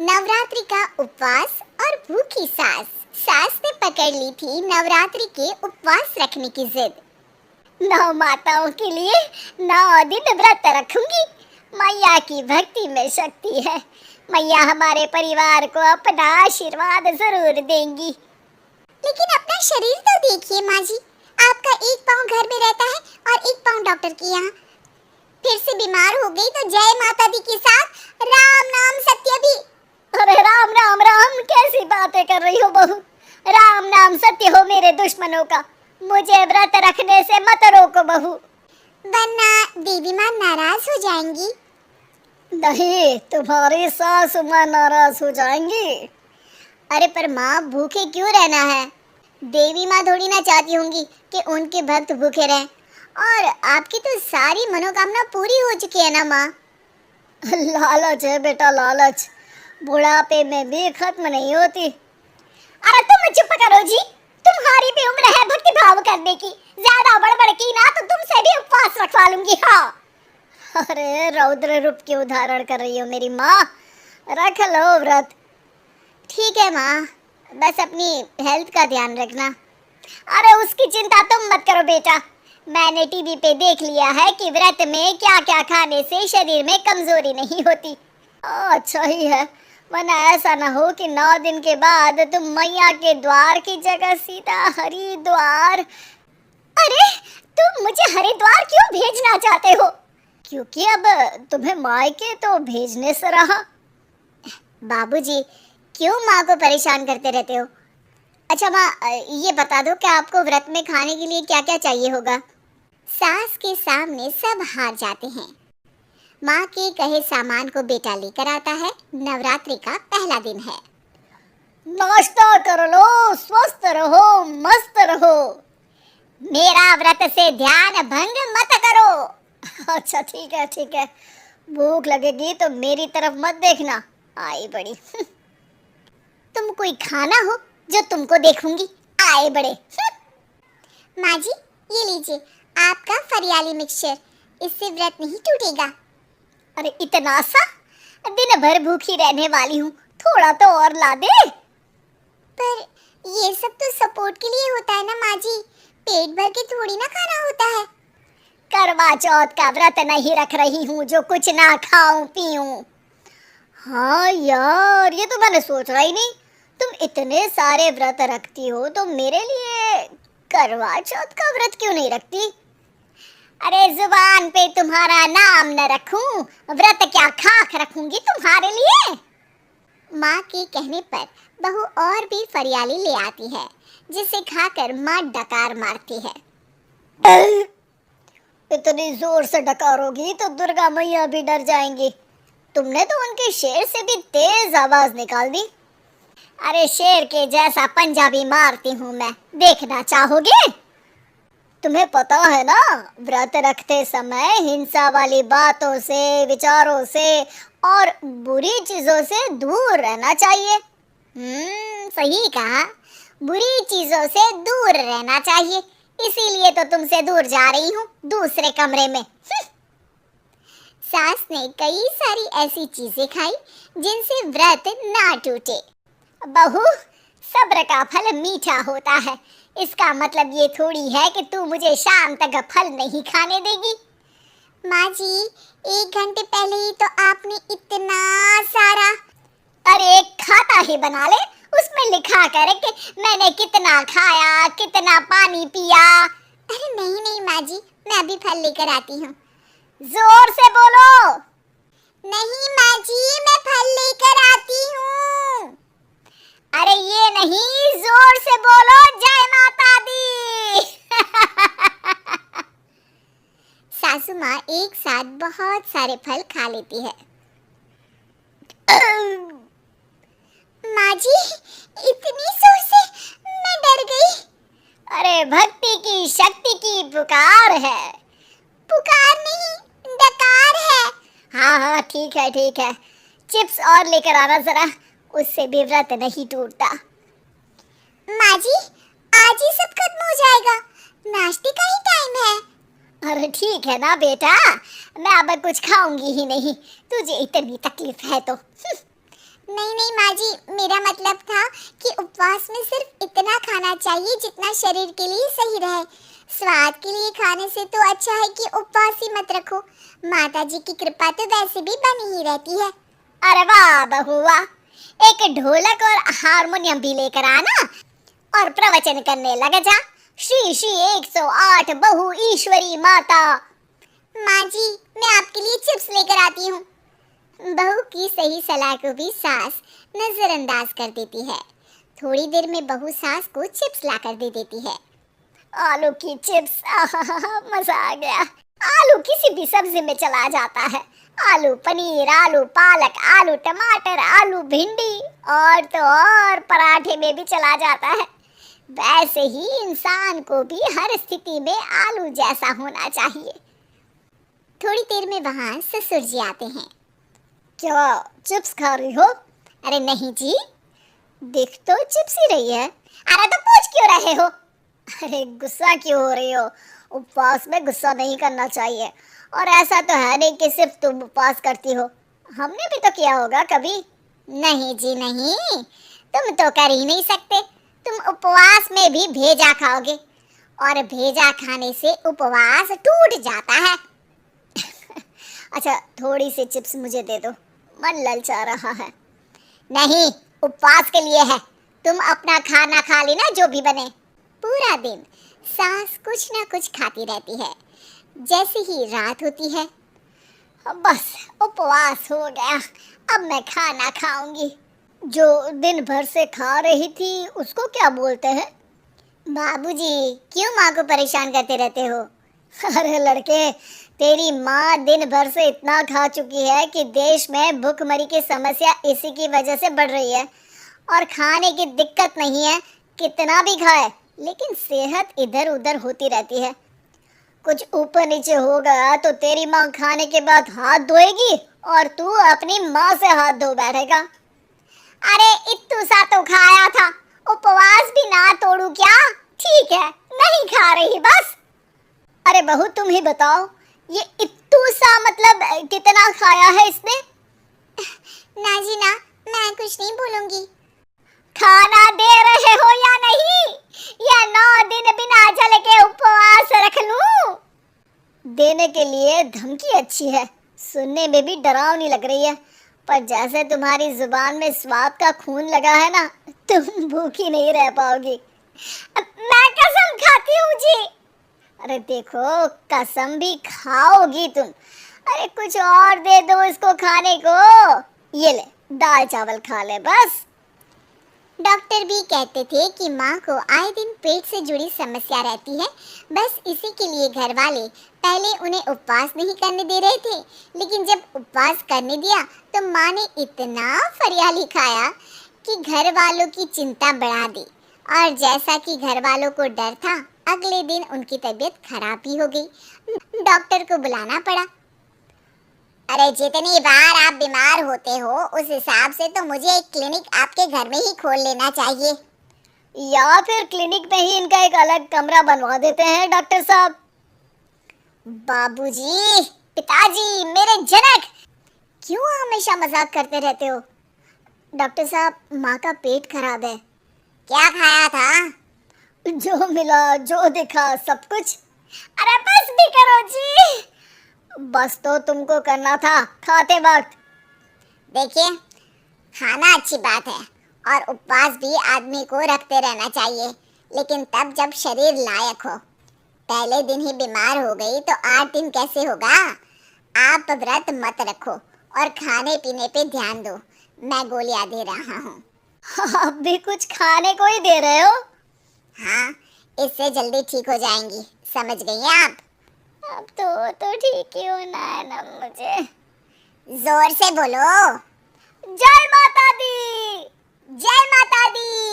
नवरात्रि का उपवास और भूखी सास। सास ने पकड़ ली थी नवरात्रि के उपवास रखने की जिद। 9 माताओं के लिए 9 दिन व्रत रखूंगी। मैया की भक्ति में शक्ति है। मैया हमारे परिवार को अपना आशीर्वाद जरूर देंगी। लेकिन अपना शरीर तो देखिए माँ जी, आपका एक पाँव घर में रहता है और एक पाँव डॉक्टर के यहाँ। फिर से बीमार हो गई तो जय माता दी के साथ राम नाम सत्य भी। अरे राम राम राम, कैसी बातें कर रही हो बहू। राम नाम सत्य हो मेरे दुश्मनों का। मुझे व्रत रखने से मत रोको बहू, वरना देवी माँ नाराज हो जाएंगी। नहीं, तुम्हारी सासु माँ नाराज हो जाएंगी। अरे पर माँ, भूखे क्यों रहना है? देवी माँ थोड़ी ना चाहती होंगी कि उनके भक्त भूखे रहें। और आपकी तो सारी मनोकामना पूरी हो चुकी है ना माँ। लालच है बेटा, लालच बुढ़ापे में भी खत्म नहीं होती। अरे तुम चुप करो जी, तुम्हारी भी उम्र है भक्ति भाव करने की। ज्यादा बड़बड़ की ना तो तुमसे भी उपवास रखवा लूंगी। हाँ। अरे रौद्र रूप की उदाहरण कर रही हो मेरी माँ, रख लो व्रत। ठीक है माँ, बस अपनी हेल्थ का ध्यान रखना। अरे उसकी चिंता तुम मत करो बेटा, मैंने टीवी पे देख लिया है कि व्रत में क्या क्या खाने से शरीर में कमजोरी नहीं होती। अच्छा ही है, वरना ऐसा ना हो कि 9 दिन के बाद तुम मैया के द्वार की जगह सीधा हरिद्वार। अरे तुम मुझे हरिद्वार क्यों भेजना चाहते हो? क्योंकि अब तुम्हें मायके तो भेजने से रहा। बाबूजी, क्यों माँ को परेशान करते रहते हो? अच्छा माँ, ये बता दो कि आपको व्रत में खाने के लिए क्या क्या चाहिए होगा? सास के सामने सब हार जाते हैं। माँ के कहे सामान को बेटा लेकर आता है। नवरात्रि का पहला दिन है। नाश्ता कर लो, स्वस्थ रहो, मस्त रहो। मेरा व्रत से ध्यान भंग मत करो। अच्छा ठीक है ठीक है, भूख लगेगी तो मेरी तरफ मत देखना, आई बड़ी। तुम कोई खाना हो जो तुमको देखूंगी, आए बड़े। माँ जी, ये लीजिए आपका फरियाली मिक्सचर, इससे व्रत नहीं टूटेगा। अरे इतना सा? दिन भर भूखी रहने वाली हूँ, थोड़ा तो और ला दे। पर ये सब तो सपोर्ट के लिए होता है ना माँ जी, पेट भर के थोड़ी ना खाना होता है। करवा चौथ का व्रत नहीं रख रही हूँ जो कुछ ना खाऊं पीऊं। हाँ यार, ये तो मैंने सोचा ही नहीं। तुम इतने सारे व्रत रखती हो तो मेरे लिए करवा चौथ का व्रत क्यों नहीं रखती? अरे जुबान पे तुम्हारा नाम न रखूं, व्रत क्या खाक रखूंगी तुम्हारे लिए। माँ के कहने पर बहू और भी फरियाली ले आती है, जिसे खाकर माँ डकार मारती है। इतनी जोर से डकारोगी तो दुर्गा मैया भी डर जाएंगी। तुमने तो उनके शेर से भी तेज आवाज निकाल दी। अरे शेर के जैसा पंजाबी मारती हूँ मैं, देखना चाहोगे? तुम्हें पता है ना, व्रत रखते समय हिंसा वाली बातों से, विचारों से और बुरी चीजों से दूर रहना चाहिए। सही कहा, बुरी चीजों से दूर रहना चाहिए। इसीलिए तो तुमसे दूर जा रही हूँ, दूसरे कमरे में। सास ने कई सारी ऐसी चीजें खाई जिनसे व्रत ना टूटे। बहू, सब्र का फल मीठा होता है। इसका मतलब ये थोड़ी है कि तू मुझे शाम तक फल नहीं खाने देगी। माँ जी, 1 घंटे पहले ही तो आपने इतना सारा। अरे खाता ही बना ले, उसमें लिखा कर कि मैंने कितना खाया, कितना पानी पिया। अरे नहीं नहीं माँ जी, मैं अभी फल लेकर आती हूँ। जोर से बोलो। नहीं माँ जी, मैं फल लेकर आती हूँ। अरे ये नहीं, जोर से बोलो, जय माता दी। सासू माँ एक साथ बहुत सारे फल खा लेती है। माँ जी, इतनी जोर से मैं डर गई। अरे भक्ति की शक्ति की पुकार है। पुकार नहीं, डकार है। हाँ हाँ ठीक है ठीक है, चिप्स और लेकर आना जरा, उससे भी व्रत नहीं टूटता। माँ जी, आज ही सब खत्म हो जाएगा, नाश्ते का ही टाइम है। अरे ठीक है ना बेटा, मैं अब कुछ खाऊंगी ही नहीं, तुझे इतनी तकलीफ है तो। नहीं नहीं माँ जी, मेरा मतलब था कि उपवास में सिर्फ इतना खाना चाहिए जितना शरीर के लिए सही रहे। स्वाद के लिए खाने से तो अच्छा है कि उपवास ही मत रखो। माता जी की कृपा तो वैसे भी बनी ही रहती है। अरे वाह बहू वाह, एक ढोलक और हारमोनियम भी लेकर आना और प्रवचन करने लग जा। श्री श्री 108 बहु ईश्वरी माता। माँ जी, मैं आपके लिए चिप्स लेकर आती हूँ। बहू की सही सलाह को भी सास नजरअंदाज कर देती है। थोड़ी देर में बहू सास को चिप्स लाकर दे देती है। आलू की चिप्स, मजा आ गया। आलू किसी भी सब्जी में चला जाता है। आलू पनीर, आलू पालक, आलू टमाटर, आलू भिंडी और तो और पराठे में भी चला जाता है। वैसे ही इंसान को भी हर स्थिति में आलू जैसा होना चाहिए। थोड़ी देर में वहाँ ससुर जी आते हैं। क्या चिप्स खा रही हो? अरे नहीं जी, देख तो चिप्स ही रही है। अरे तो पूछ क्यों रहे हो? अरे गुस्सा क्यों हो रही हो? उपवास में गुस्सा नहीं करना चाहिए। और ऐसा तो है नहीं कि सिर्फ तुम उपवास करती हो, हमने भी तो किया होगा कभी। नहीं जी नहीं, तुम तो कर ही नहीं सकते। तुम उपवास में भी भेजा खाओगे और भेजा खाने से उपवास टूट जाता है। अच्छा, थोड़ी सी चिप्स मुझे दे दो, मन ललचा रहा है। नहीं, उपवास के लिए है। तुम अपना खाना खा लेना जो भी बने। पूरा दिन सास कुछ ना कुछ खाती रहती है। जैसे ही रात होती है, बस उपवास हो गया, अब मैं खाना खाऊंगी। जो दिन भर से खा रही थी उसको क्या बोलते हैं? बाबूजी, क्यों माँ को परेशान करते रहते हो? अरे लड़के, तेरी माँ दिन भर से इतना खा चुकी है कि देश में भूखमरी की समस्या इसी की वजह से बढ़ रही है। और खाने की दिक्कत नहीं है, कितना भी खाए, लेकिन सेहत इधर उधर होती रहती है। कुछ ऊपर नीचे हो गया तो तेरी माँ खाने के बाद हाथ धोएगी और तू अपनी माँ से हाथ धो बैठेगा। अरे इत्तू सा तो खाया था, उपवास भी ना तोड़ू क्या? ठीक है, नहीं खा रही बस। अरे बहू, तुम ही बताओ, ये इत्तू सा मतलब कितना खाया है इसने? ना जी ना, मैं कुछ नहीं बोलूंगी। खाना दे रहे हो या नहीं, या 9 दिन बिना जल के उपवास रख लूं? देने के लिए धमकी अच्छी है, सुनने में भी डरावनी लग रही है, पर जैसे तुम्हारी जुबान में स्वाद का खून लगा है ना, तुम भूखी नहीं रह पाओगी। मैं कसम खाती हूँ जी। अरे देखो, कसम भी खाओगी तुम। अरे कुछ और दे दो इसको खाने को। ये ले, दाल चावल खा ले बस। डॉक्टर भी कहते थे कि माँ को आए दिन पेट से जुड़ी समस्या रहती है। बस इसी के लिए घर वाले पहले उन्हें उपवास नहीं करने दे रहे थे, लेकिन जब उपवास करने दिया तो माँ ने इतना फरियाली खाया कि घर वालों की चिंता बढ़ा दी। और जैसा कि घर वालों को डर था, अगले दिन उनकी तबीयत खराब भी हो गई। डॉक्टर को बुलाना पड़ा। अरे जितनी बार आप बीमार होते हो उस हिसाब से तो मुझे एक क्लिनिक आपके घर में ही खोल लेना चाहिए। या फिर क्लिनिक में ही इनका एक अलग कमरा बनवा देते हैं डॉक्टर साहब। बाबूजी, पिताजी, मेरे जनक, क्यों हमेशा मजाक करते रहते हो? डॉक्टर साहब, माँ का पेट खराब है। क्या खाया था? जो मिला, जो दिखा, सब कुछ। अरे बस भी करो जी। बस तो तुमको करना था खाते वक्त। देखिए, खाना अच्छी बात है और उपवास भी आदमी को रखते रहना चाहिए, लेकिन तब जब शरीर लायक हो। पहले दिन ही बीमार हो गई तो 8 दिन कैसे होगा? आप व्रत मत रखो और खाने पीने पे ध्यान दो। मैं गोलियां दे रहा हूँ। आप भी कुछ खाने को ही दे रहे हो? हाँ, इससे जल्दी ठीक हो जाएंगी, समझ गई आप? अब तो ठीक ही होना है ना मुझे। जोर से बोलो। जय माता दी, जय माता दी।